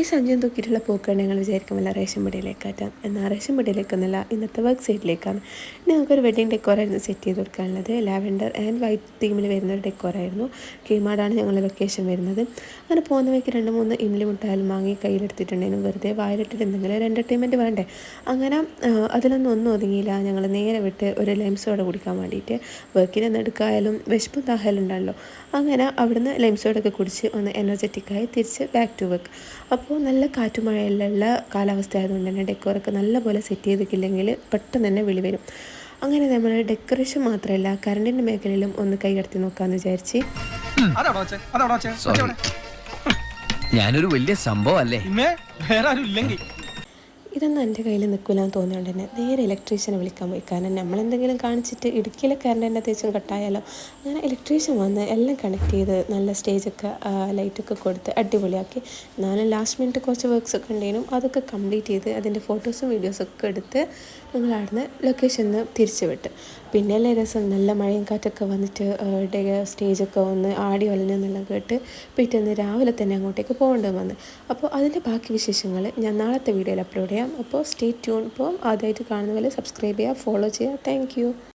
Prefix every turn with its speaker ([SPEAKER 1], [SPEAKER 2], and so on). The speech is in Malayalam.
[SPEAKER 1] സഞ്ചയം തൂക്കിയിട്ടുള്ള പോക്കാണ് ഞങ്ങൾ വിചാരിക്കുമല്ല റേഷൻ പീടികയിലേക്കാറ്റാം. എന്നാൽ റേഷൻ പീടികയിലേക്കൊന്നുമല്ല, ഇന്നത്തെ വർക്ക് സൈറ്റിലേക്കാണ്. ഞങ്ങൾക്കൊരു വെഡിങ് ഡെക്കോറായിരുന്നു സെറ്റ് ചെയ്ത് കൊടുക്കാനുള്ളത്. ലാവൻഡർ ആൻഡ് വൈറ്റ് തീമിൽ വരുന്ന ഒരു ഡെക്കോറായിരുന്നു. കീഴ്മാടാണ് ഞങ്ങളുടെ ലൊക്കേഷൻ വരുന്നത്. അങ്ങനെ പോകുന്ന വഴിക്ക് 2-3 ഇമ്ലി മുട്ടായാലും വാങ്ങി കയ്യിലെടുത്തിട്ടുണ്ടെങ്കിലും വെറുതെ വായിലിട്ടിട്ട് എന്തെങ്കിലും ഒരു എൻ്റർടൈൻമെൻറ്റ് വേണ്ടേ. അങ്ങനെ അതിലൊന്നും ഒതുങ്ങിയില്ല. ഞങ്ങൾ നേരെ വിട്ട് ഒരു ലൈം സോഡ കുടിക്കാൻ വേണ്ടിയിട്ട് വർക്കിന് നെടുക്കായാലും വിശപ്പും ദാഹലും ഉണ്ടല്ലോ. അങ്ങനെ അവിടുന്ന് ലൈം സോഡൊക്കെ കുടിച്ച് ഒന്ന് എനർജറ്റിക്കായി തിരിച്ച് ബാക്ക് ടു വർക്ക്. അപ്പോൾ നല്ല കാറ്റുമഴയുള്ള കാലാവസ്ഥ ആയതുകൊണ്ട് തന്നെ ഡെക്കോറൊക്കെ നല്ലപോലെ സെറ്റ് ചെയ്തിട്ടില്ലെങ്കിൽ പെട്ടെന്ന് തന്നെ വിളി വരും. അങ്ങനെ നമ്മൾ ഡെക്കറേഷൻ മാത്രമല്ല കറണ്ടിൻ്റെ മേഖലയിലും ഒന്ന് കൈകടത്തി നോക്കാമെന്ന് വിചാരിച്ച്.
[SPEAKER 2] ഞാനൊരു വലിയ സംഭവം അല്ലേ,
[SPEAKER 3] വേറെ ആരും ഇല്ലെങ്കിൽ
[SPEAKER 1] ഇതൊന്നും എൻ്റെ കയ്യിൽ നിൽക്കില്ലാന്ന് തോന്നിയോണ്ട് തന്നെ നേരെ ഇലക്ട്രീഷ്യനെ വിളിക്കാൻ പോയി. കാരണം നമ്മളെന്തെങ്കിലും കാണിച്ചിട്ട് ഇടുക്കിയിലെ കറണ്ട് തന്നെ അത്യാവശ്യം കട്ടായാലോ. അങ്ങനെ ഇലക്ട്രീഷ്യൻ വന്ന് എല്ലാം കണക്ട് ചെയ്ത് നല്ല സ്റ്റേജൊക്കെ ലൈറ്റൊക്കെ കൊടുത്ത് അടിപൊളിയാക്കി. എന്നാലും ലാസ്റ്റ് മിനിറ്റ് കുറച്ച് വർക്ക്സൊക്കെ ഉണ്ടായിരുന്നു. അതൊക്കെ കംപ്ലീറ്റ് ചെയ്ത് അതിൻ്റെ ഫോട്ടോസും വീഡിയോസൊക്കെ എടുത്ത് ഞങ്ങളവിടുന്ന് ലൊക്കേഷനിൽ നിന്ന് തിരിച്ചു വിട്ട്. പിന്നെയല്ലേ രസം, നല്ല മഴയും കാറ്റൊക്കെ വന്നിട്ട് സ്റ്റേജൊക്കെ ഒന്ന് ആടി വലഞ്ഞെന്നെല്ലാം കേട്ട് പിറ്റേന്ന് രാവിലെ തന്നെ അങ്ങോട്ടേക്ക് പോകേണ്ടത് വന്ന്. അപ്പോൾ അതിൻ്റെ ബാക്കി വിശേഷങ്ങൾ ഞാൻ നാളത്തെ വീഡിയോയിൽ അപ്ലോഡ് ചെയ്യാം. അപ്പോൾ സ്റ്റേ ട്യൂൺ. ഇപ്പോൾ ആദ്യമായിട്ട് കാണുന്ന പോലെ സബ്സ്ക്രൈബ് ചെയ്യുക, ഫോളോ ചെയ്യുക. Thank you.